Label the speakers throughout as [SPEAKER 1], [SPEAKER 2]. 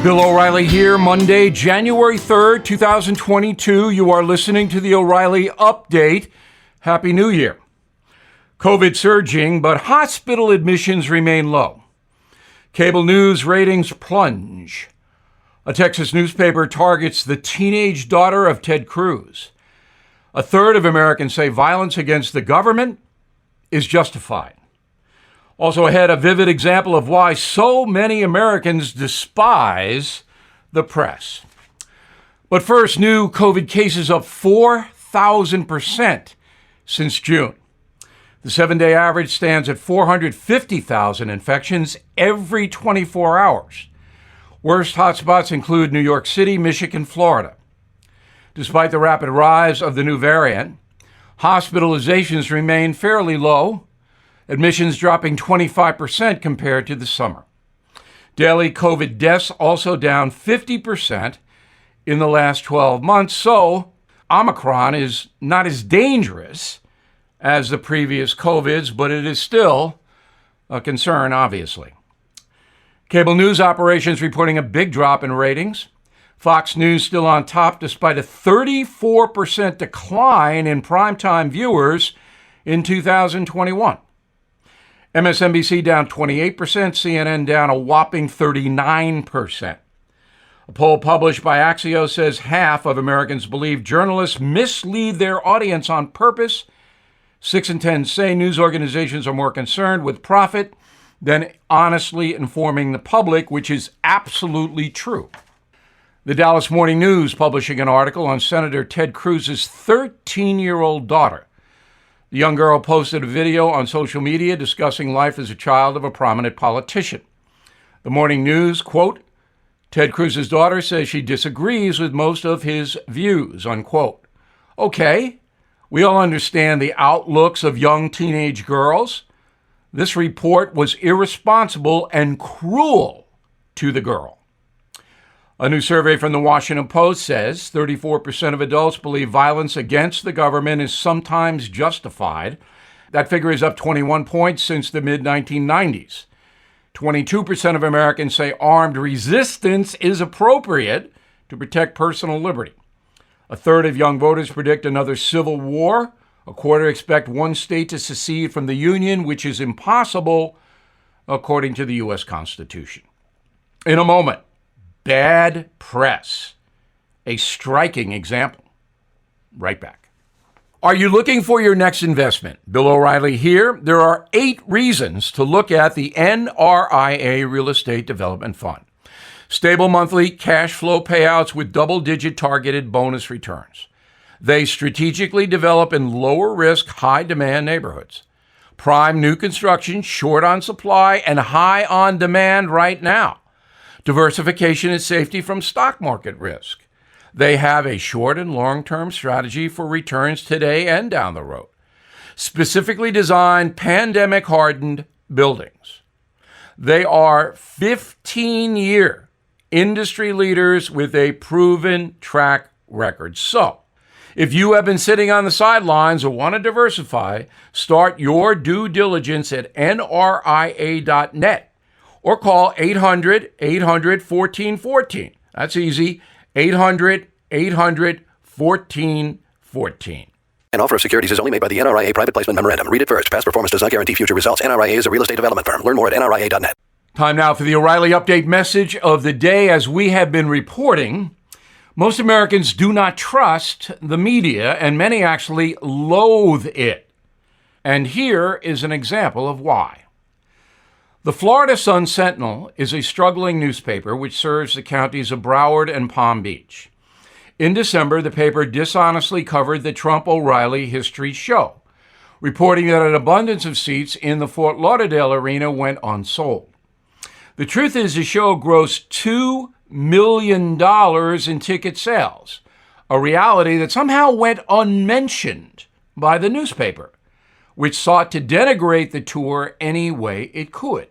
[SPEAKER 1] Bill O'Reilly here, Monday, January 3rd, 2022. You are listening to the O'Reilly Update. Happy New Year. COVID surging, but hospital admissions remain low. Cable news ratings plunge. A Texas newspaper targets the teenage daughter of Ted Cruz. A third of Americans say violence against the government is justified. Also ahead, a vivid example of why so many Americans despise the press. But first, new COVID cases up 4,000% since June. The 7-day average stands at 450,000 infections every 24 hours. Worst hotspots include New York City, Michigan, Florida. Despite the rapid rise of the new variant, hospitalizations remain fairly low, admissions dropping 25% compared to the summer. Daily COVID deaths also down 50% in the last 12 months, so Omicron is not as dangerous as the previous COVIDs, but it is still a concern, obviously. Cable news operations reporting a big drop in ratings. Fox News still on top despite a 34% decline in primetime viewers in 2021. MSNBC down 28%, CNN down a whopping 39%. A poll published by Axios says half of Americans believe journalists mislead their audience on purpose. 6 in 10 say news organizations are more concerned with profit than honestly informing the public, which is absolutely true. The Dallas Morning News publishing an article on Senator Ted Cruz's 13-year-old daughter. The young girl posted a video on social media discussing life as a child of a prominent politician. The Morning News, quote, Ted Cruz's daughter says she disagrees with most of his views, unquote. Okay, we all understand the outlooks of young teenage girls. This report was irresponsible and cruel to the girl. A new survey from the Washington Post says 34% of adults believe violence against the government is sometimes justified. That figure is up 21 points since the mid-1990s. 22% of Americans say armed resistance is appropriate to protect personal liberty. A third of young voters predict another civil war. A quarter expect one state to secede from the Union, which is impossible, according to the U.S. Constitution. In a moment, bad press, a striking example. Right back. Are you looking for your next investment? Bill O'Reilly here. There are 8 reasons to look at the NRIA Real Estate Development Fund. Stable monthly cash flow payouts with double-digit targeted bonus returns. They strategically develop in lower-risk, high-demand neighborhoods. Prime new construction, short on supply, and high on demand right now. Diversification and safety from stock market risk. They have a short and long-term strategy for returns today and down the road. Specifically designed pandemic-hardened buildings. They are 15-year industry leaders with a proven track record. So, if you have been sitting on the sidelines or want to diversify, start your due diligence at nria.net. Or call 800-800-1414. That's easy. 800-800-1414.
[SPEAKER 2] An offer of securities is only made by the NRIA Private Placement Memorandum. Read it first. Past performance does not guarantee future results. NRIA is a real estate development firm. Learn more at nria.net.
[SPEAKER 1] Time now for the O'Reilly Update message of the day. As we have been reporting, most Americans do not trust the media, and many actually loathe it. And here is an example of why. The Florida Sun-Sentinel is a struggling newspaper which serves the counties of Broward and Palm Beach. In December, the paper dishonestly covered the Trump-O'Reilly History Show, reporting that an abundance of seats in the Fort Lauderdale arena went unsold. The truth is the show grossed $2 million in ticket sales, a reality that somehow went unmentioned by the newspaper, which sought to denigrate the tour any way it could.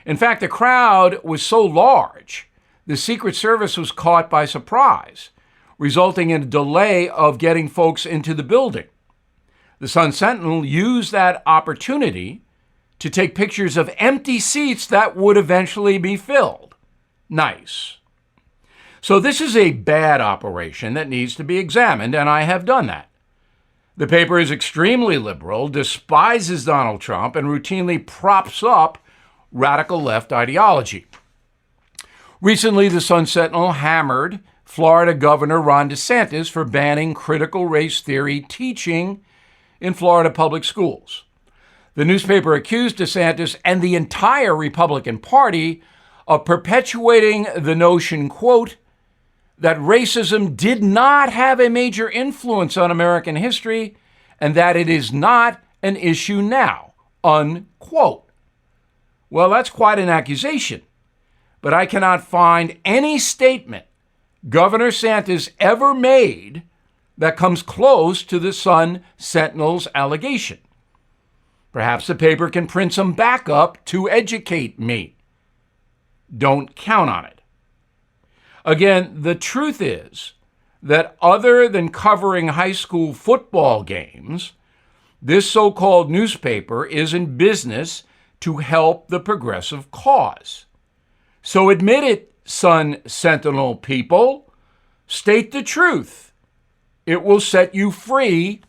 [SPEAKER 1] In fact, the crowd was so large, the Secret Service was caught by surprise, resulting in a delay of getting folks into the building. The Sun-Sentinel used that opportunity to take pictures of empty seats that would eventually be filled. nice. So this is a bad operation that needs to be examined, and I have done that. The paper is extremely liberal, despises Donald Trump, and routinely props up radical left ideology. Recently, the Sun Sentinel hammered Florida Governor Ron DeSantis for banning critical race theory teaching in Florida public schools. The newspaper accused DeSantis and the entire Republican Party of perpetuating the notion, quote, that racism did not have a major influence on American history and that it is not an issue now, unquote. Well, that's quite an accusation, but I cannot find any statement Governor DeSantis ever made that comes close to the Sun Sentinel's allegation. Perhaps the paper can print some backup to educate me. Don't count on it. Again, the truth is that other than covering high school football games, this so-called newspaper is in business to help the progressive cause. So admit it, Sun Sentinel people. State the truth. It will set you free,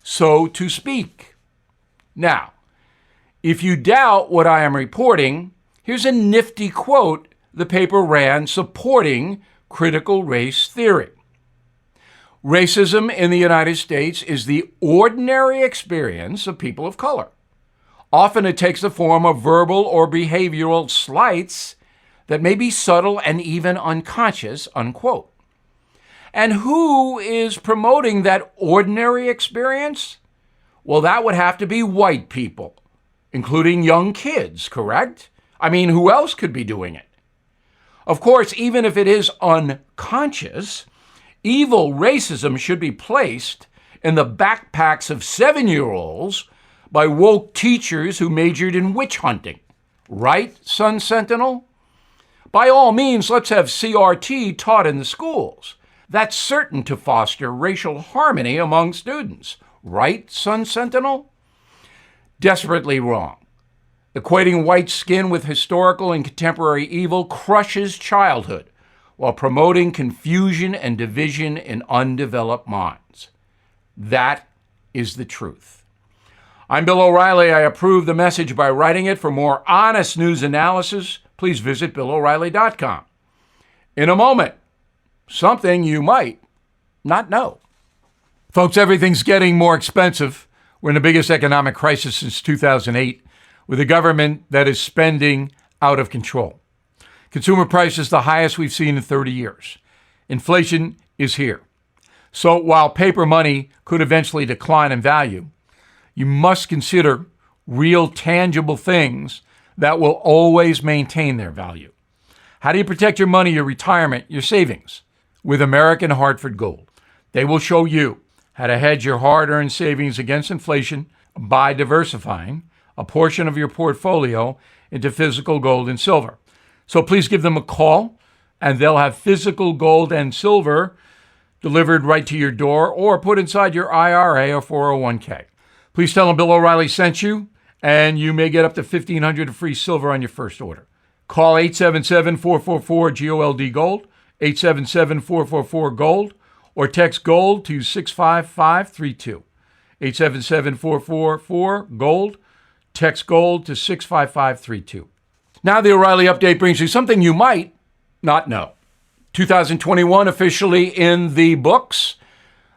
[SPEAKER 1] so to speak. Now, if you doubt what I am reporting, here's a nifty quote the paper ran supporting critical race theory. Racism in the United States is the ordinary experience of people of color. Often it takes the form of verbal or behavioral slights that may be subtle and even unconscious, unquote. And who is promoting that ordinary experience? Well, that would have to be white people, including young kids, correct? I mean, who else could be doing it? Of course, even if it is unconscious, evil racism should be placed in the backpacks of 7-year-olds by woke teachers who majored in witch hunting. Right, Sun Sentinel? By all means, let's have CRT taught in the schools. That's certain to foster racial harmony among students. Right, Sun Sentinel? Desperately wrong. Equating white skin with historical and contemporary evil crushes childhood while promoting confusion and division in undeveloped minds. That is the truth. I'm Bill O'Reilly. I approve the message by writing it. For more honest news analysis, please visit BillO'Reilly.com. In a moment, something you might not know. Folks, everything's getting more expensive. We're in the biggest economic crisis since 2008. With a government that is spending out of control. Consumer prices the highest we've seen in 30 years. Inflation is here. So while paper money could eventually decline in value, you must consider real tangible things that will always maintain their value. How do you protect your money, your retirement, your savings? With American Hartford Gold. They will show you how to hedge your hard-earned savings against inflation by diversifying a portion of your portfolio into physical gold and silver. So please give them a call, and they'll have physical gold and silver delivered right to your door or put inside your IRA or 401k. Please tell them Bill O'Reilly sent you, and you may get up to $1,500 of free silver on your first order. Call 877-444-GOLD, 877-444-GOLD, or text GOLD to 65532. 877-444-GOLD. Text GOLD to 65532. Now the O'Reilly Update brings you something you might not know. 2021 officially in the books.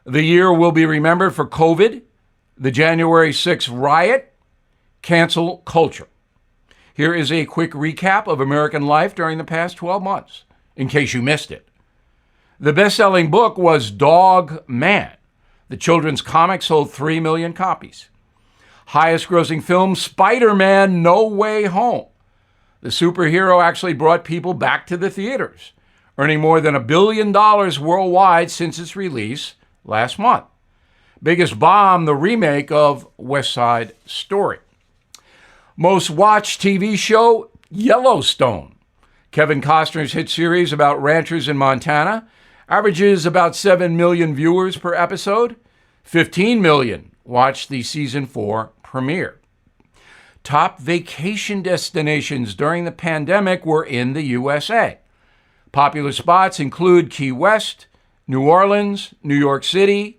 [SPEAKER 1] The year will be remembered for COVID, the January 6th riot, cancel culture. Here is a quick recap of American life during the past 12 months, in case you missed it. The best-selling book was Dog Man. The children's comic sold 3 million copies. Highest-grossing film, Spider-Man No Way Home. The superhero actually brought people back to the theaters, earning more than $1 billion worldwide since its release last month. Biggest bomb, the remake of West Side Story. Most watched TV show, Yellowstone. Kevin Costner's hit series about ranchers in Montana averages about 7 million viewers per episode. 15 million watched the season 4 premiere. Top vacation destinations during the pandemic were in the USA. Popular spots include Key West, New Orleans, New York City,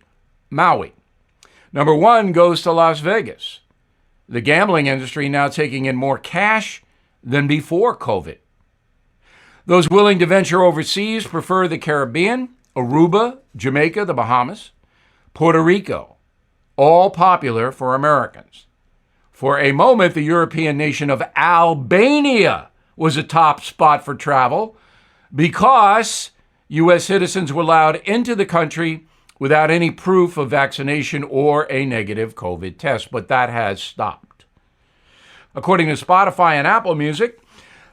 [SPEAKER 1] Maui. Number 1 goes to Las Vegas. The gambling industry now taking in more cash than before COVID. Those willing to venture overseas prefer the Caribbean, Aruba, Jamaica, the Bahamas, Puerto Rico, all popular for Americans. For a moment, the European nation of Albania was a top spot for travel because U.S. citizens were allowed into the country without any proof of vaccination or a negative COVID test, but that has stopped. According to Spotify and Apple Music,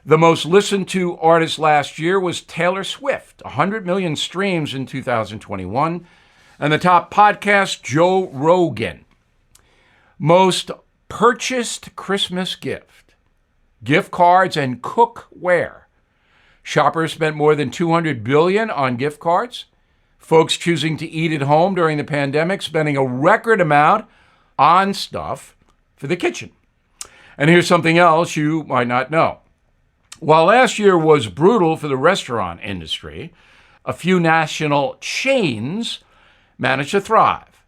[SPEAKER 1] the most listened to artist last year was Taylor Swift, 100 million streams in 2021, and the top podcast, Joe Rogan. Most purchased Christmas gift cards and cookware. Shoppers spent more than $200 billion on gift cards. Folks choosing to eat at home during the pandemic, spending a record amount on stuff for the kitchen. And here's something else you might not know. While last year was brutal for the restaurant industry, a few national chains managed to thrive.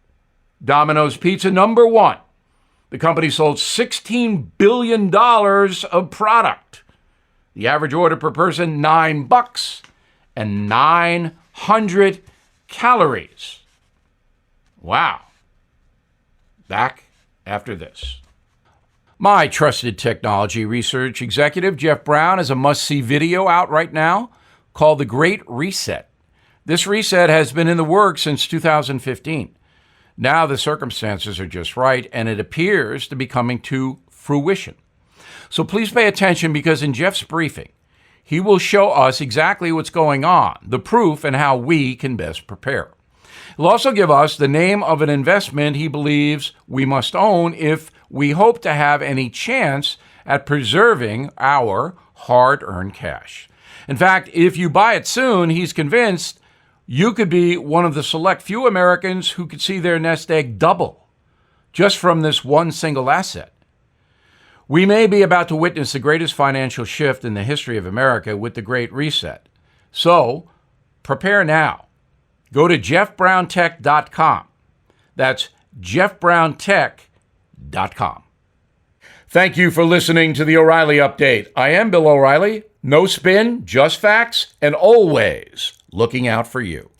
[SPEAKER 1] Domino's Pizza, number 1. The company sold $16 billion of product. The average order per person, $9 and 900 calories. Wow. Back after this. My trusted technology research executive, Jeff Brown, has a must-see video out right now called The Great Reset. This reset has been in the works since 2015. Now the circumstances are just right, and it appears to be coming to fruition. So please pay attention, because in Jeff's briefing, he will show us exactly what's going on, the proof, and how we can best prepare. He'll also give us the name of an investment he believes we must own if we hope to have any chance at preserving our hard-earned cash. In fact, if you buy it soon, he's convinced you could be one of the select few Americans who could see their nest egg double just from this one single asset. We may be about to witness the greatest financial shift in the history of America with the Great Reset. So, prepare now. Go to jeffbrowntech.com. That's jeffbrowntech.com. Thank you for listening to the O'Reilly Update. I am Bill O'Reilly. No spin, just facts, and always looking out for you.